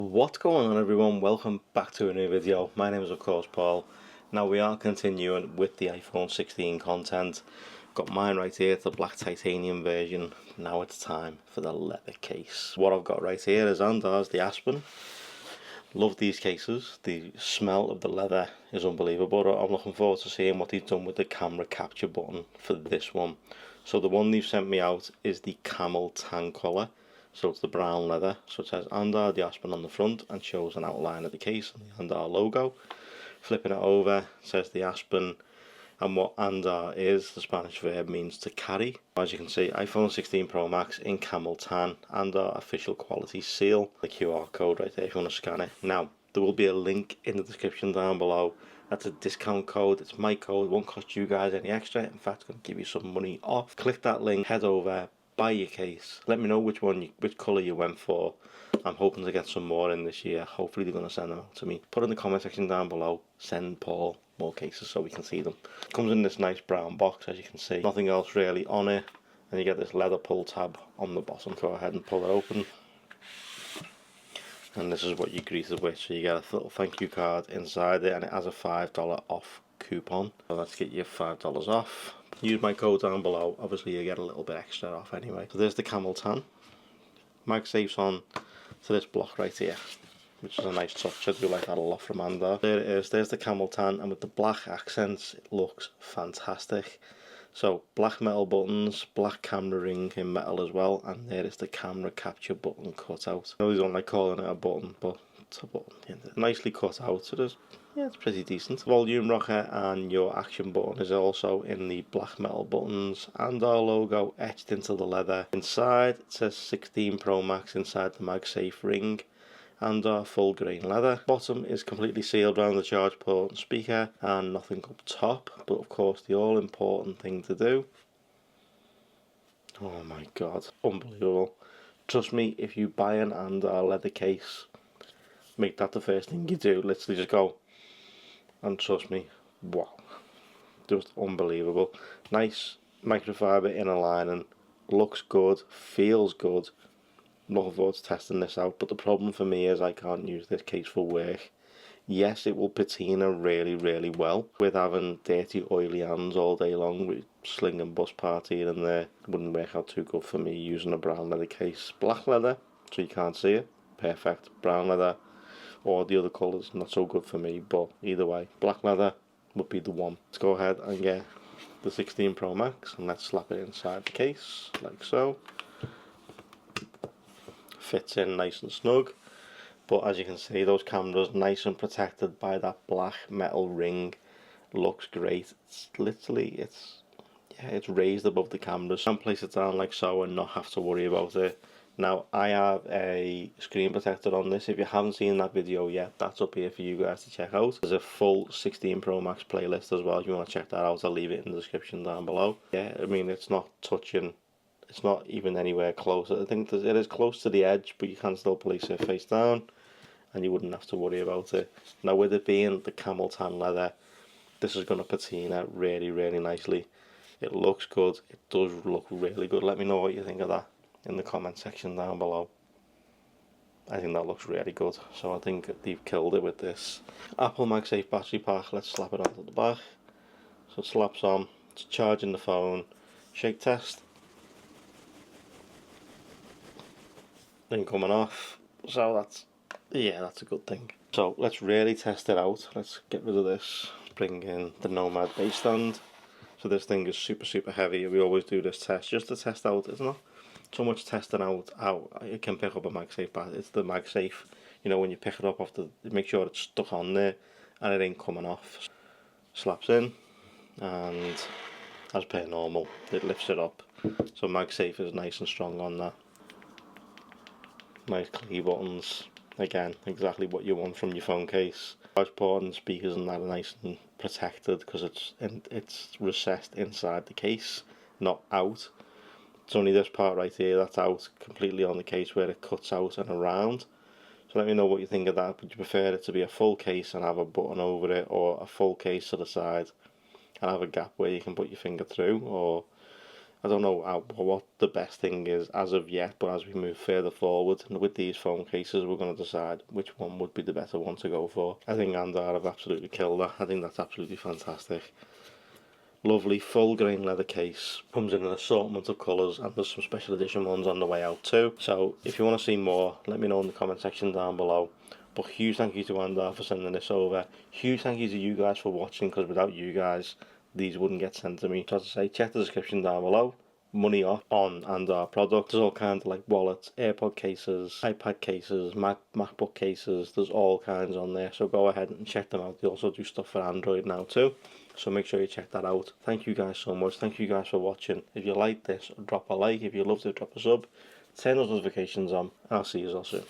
What's going on, everyone? Welcome back to a new video. My name is of course Paul. Now we are continuing with the iPhone 16 content. Got mine right here, it's the black titanium version. Now it's time for the leather case. What I've got right here is Andar's the Aspen. Love these cases. The smell of the leather is unbelievable. I'm looking forward to seeing what he's done with the camera capture button for this one. So the one they've sent me out is the Camel Tan colour. So it's the brown leather, so it says Andar the Aspen on the front and shows an outline of the case and the Andar logo. Flipping it over, it says the Aspen, and what Andar is, the Spanish verb means to carry. As you can see, iPhone 16 Pro Max in Camel Tan, Andar official quality seal. The QR code right there if you want to scan it. Now, there will be a link in the description down below. That's a discount code, it's my code, it won't cost you guys any extra, in fact it's going to give you some money off. Click that link, head over, buy your case, let me know which colour you went for. I'm hoping to get some more in this year. Hopefully they're going to send them out to me. Put in the comment section down below, send Paul more cases so we can see them. It comes in this nice brown box, as you can see, nothing else really on it, and you get this leather pull tab on the bottom. Go ahead and pull it open, and this is what you're greeted with. So you get a little thank you card inside it, and it has a $5 off coupon. So let's get you $5 off. Use my code down below, obviously you get a little bit extra off anyway. So there's the Camel Tan. MagSafe's on to this block right here, which is a nice touch. I do like that a lot from Andar. There it is, there's the Camel Tan, and with the black accents it looks fantastic. So black metal buttons, black camera ring in metal as well, and there is the camera capture button cut out. I know they don't like calling it a button, but it's a button. Nicely cut out, so there's, yeah, it's pretty decent. Volume rocker and your action button is also in the black metal buttons, and our logo etched into the leather. Inside it says 16 Pro Max inside the MagSafe ring, and our full grain leather. Bottom is completely sealed around the charge port and speaker, and nothing up top, but of course the all important thing to do. Oh my god, unbelievable. Trust me, if you buy an Andar leather case, make that the first thing you do. Literally just go, and trust me, wow, just unbelievable. Nice microfiber inner lining, looks good, feels good. Looking forward to testing this out, but the problem for me is I can't use this case for work. Yes, it will patina really well with having dirty oily hands all day long with sling and bus part here and there. It wouldn't work out too good for me using a brown leather case. Black leather, so you can't see it, perfect. Brown leather or the other colours, not so good for me, but either way, black leather would be the one. Let's go ahead and get the 16 Pro Max and let's slap it inside the case like so. Fits in nice and snug, but as you can see, those cameras nice and protected by that black metal ring. Looks great. It's literally, it's raised above the cameras. You can place it down like so and not have to worry about it. Now I have a screen protector on this. If you haven't seen that video yet, that's up here for you guys to check out. There's a full 16 Pro Max playlist as well. If you want to check that out, I'll leave it in the description down below. Yeah, I mean, it's not touching, it's not even anywhere close. I think it is close to the edge, but you can still place it face down and you wouldn't have to worry about it. Now with it being the Camel Tan leather, this is going to patina really nicely. It looks good, it does look really good. Let me know what you think of that in the comment section down below. I think that looks really good, so I think they've killed it with this. Apple MagSafe battery pack, let's slap it onto the back. So it slaps on, it's charging the phone, shake test. Thing coming off, so that's a good thing. So let's really test it out. Let's get rid of this, bring in the Nomad base stand. So this thing is super heavy. We always do this test just to test out. It's not so much testing out how it can pick up a MagSafe battery. It's the MagSafe, you know, when you pick it up off the, make sure it's stuck on there and it ain't coming off. Slaps in, and as per normal it lifts it up, so MagSafe is nice and strong on that. Nice clear buttons, again exactly what you want from your phone case. Charge port and speakers and that are nice and protected because it's recessed inside the case, not out. It's only this part right here that's out completely on the case where it cuts out and around. So let me know what you think of that. Would you prefer it to be a full case and have a button over it, or a full case to the side and have a gap where you can put your finger through, or I don't know what the best thing is as of yet, but as we move further forward with these phone cases, we're going to decide which one would be the better one to go for. I think Andar have absolutely killed that. I think that's absolutely fantastic. Lovely full grain leather case, comes in an assortment of colours, and there's some special edition ones on the way out too. So if you want to see more, let me know in the comment section down below. But huge thank you to Andar for sending this over. Huge thank you to you guys for watching, because without you guys these wouldn't get sent to me. So as I say, check the description down below. Money off on Andar products. There's all kinds of like wallets, AirPod cases, iPad cases, MacBook cases. There's all kinds on there, so go ahead and check them out. They also do stuff for Android now too, so make sure you check that out. Thank you guys so much. Thank you guys for watching. If you like this, drop a like. If you loved it, drop a sub. Turn those notifications on, and I'll see you all soon.